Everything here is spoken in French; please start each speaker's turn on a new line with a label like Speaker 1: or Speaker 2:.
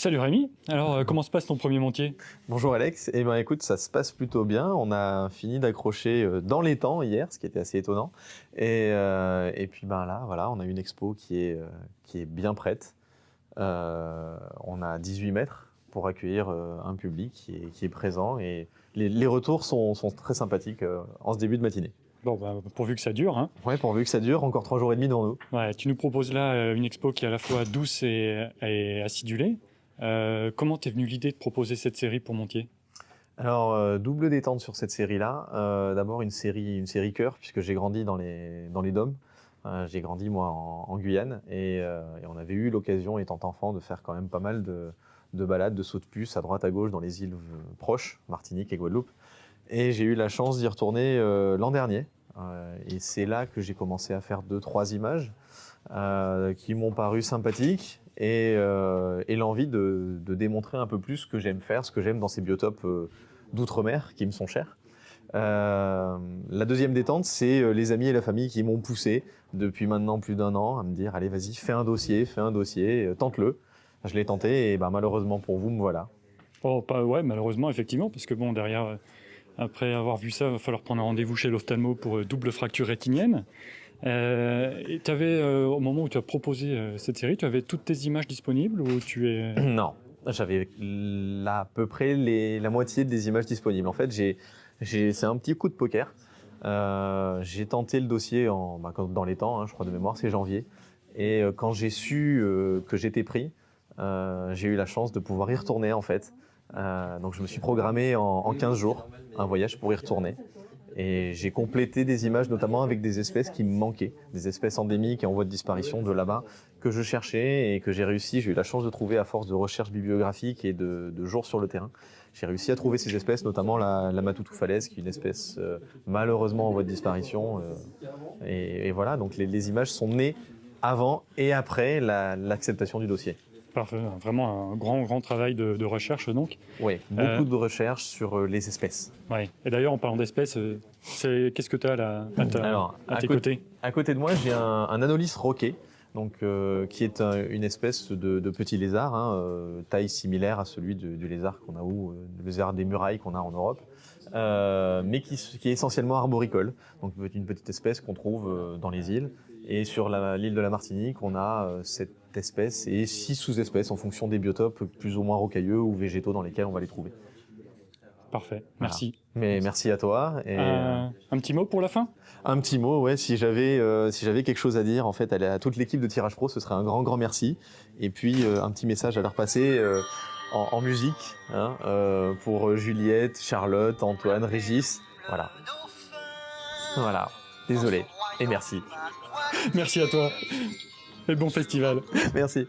Speaker 1: Salut Rémi, alors comment se passe ton premier Montier?
Speaker 2: Bonjour Alex, eh ben écoute, ça se passe plutôt bien. On a fini d'accrocher dans les temps hier, ce qui était assez étonnant. Et puis ben là, voilà, on a une expo qui est bien prête. On a 18 mètres pour accueillir un public qui est présent et les retours sont très sympathiques en ce début de matinée.
Speaker 1: Bon, bah, pourvu que ça dure, hein.
Speaker 2: Ouais, pourvu que ça dure, encore 3 jours et demi devant nous.
Speaker 1: Ouais, tu nous proposes là une expo qui est à la fois douce et acidulée. Comment t'es venu l'idée de proposer cette série pour Montier?
Speaker 2: Alors, double détente sur cette série-là. D'abord une série cœur, puisque j'ai grandi dans les DOM. J'ai grandi moi en Guyane et on avait eu l'occasion, étant enfant, de faire quand même pas mal de balades, de sauts de puce à droite à gauche dans les îles proches, Martinique et Guadeloupe. Et j'ai eu la chance d'y retourner l'an dernier. Et c'est là que j'ai commencé à faire 2-3 images qui m'ont paru sympathiques et l'envie de démontrer un peu plus ce que j'aime faire, ce que j'aime dans ces biotopes d'outre-mer qui me sont chers. La deuxième détente, c'est les amis et la famille qui m'ont poussé depuis maintenant plus d'1 an à me dire allez vas-y fais un dossier, tente-le. Je l'ai tenté et ben, malheureusement pour vous me voilà.
Speaker 1: Oh, pas, ouais, malheureusement, effectivement, parce que bon, derrière, après avoir vu ça, il va falloir prendre un rendez-vous chez l'ophtalmo pour double fracture rétinienne. Et au moment où tu as proposé cette série, tu avais toutes tes images disponibles ou tu es...
Speaker 2: Non, j'avais là à peu près la moitié des images disponibles. En fait, c'est un petit coup de poker. J'ai tenté le dossier dans les temps, hein, je crois de mémoire, c'est janvier. Et quand j'ai su que j'étais pris, j'ai eu la chance de pouvoir y retourner en fait. Donc je me suis programmé en 15 jours un voyage pour y retourner. Et j'ai complété des images notamment avec des espèces qui me manquaient, des espèces endémiques et en voie de disparition de là-bas que je cherchais et que j'ai réussi, j'ai eu la chance de trouver à force de recherche bibliographique et de jours sur le terrain. J'ai réussi à trouver ces espèces, notamment la matoutou falaise, qui est une espèce malheureusement en voie de disparition. Et voilà, donc les images sont nées avant et après l'acceptation du dossier.
Speaker 1: Parfait, vraiment un grand travail de recherche donc.
Speaker 2: Oui, beaucoup de recherches sur les espèces.
Speaker 1: Ouais. Et d'ailleurs, en parlant d'espèces, qu'est-ce que tu as là à tes côtés?
Speaker 2: À côté de moi, j'ai un Anolis roquet, donc, qui est une espèce de petit lézard, hein, taille similaire à celui du lézard qu'on a le lézard des murailles qu'on a en Europe, mais qui est essentiellement arboricole, donc une petite espèce qu'on trouve dans les îles. Et sur l'île de la Martinique, on a cette espèce et 6 sous-espèces en fonction des biotopes plus ou moins rocailleux ou végétaux dans lesquels on va les trouver.
Speaker 1: Parfait,
Speaker 2: Voilà.
Speaker 1: merci.
Speaker 2: Mais merci à toi. Et
Speaker 1: un petit mot pour la fin?
Speaker 2: un petit mot, ouais, si j'avais quelque chose à dire en fait à toute l'équipe de Tirage Pro, ce serait un grand merci. Et puis un petit message à leur passer en musique, hein, pour Juliette, Charlotte, Antoine, Régis. Voilà. Voilà. Désolé. Et merci.
Speaker 1: Merci à toi et bon festival.
Speaker 2: Merci.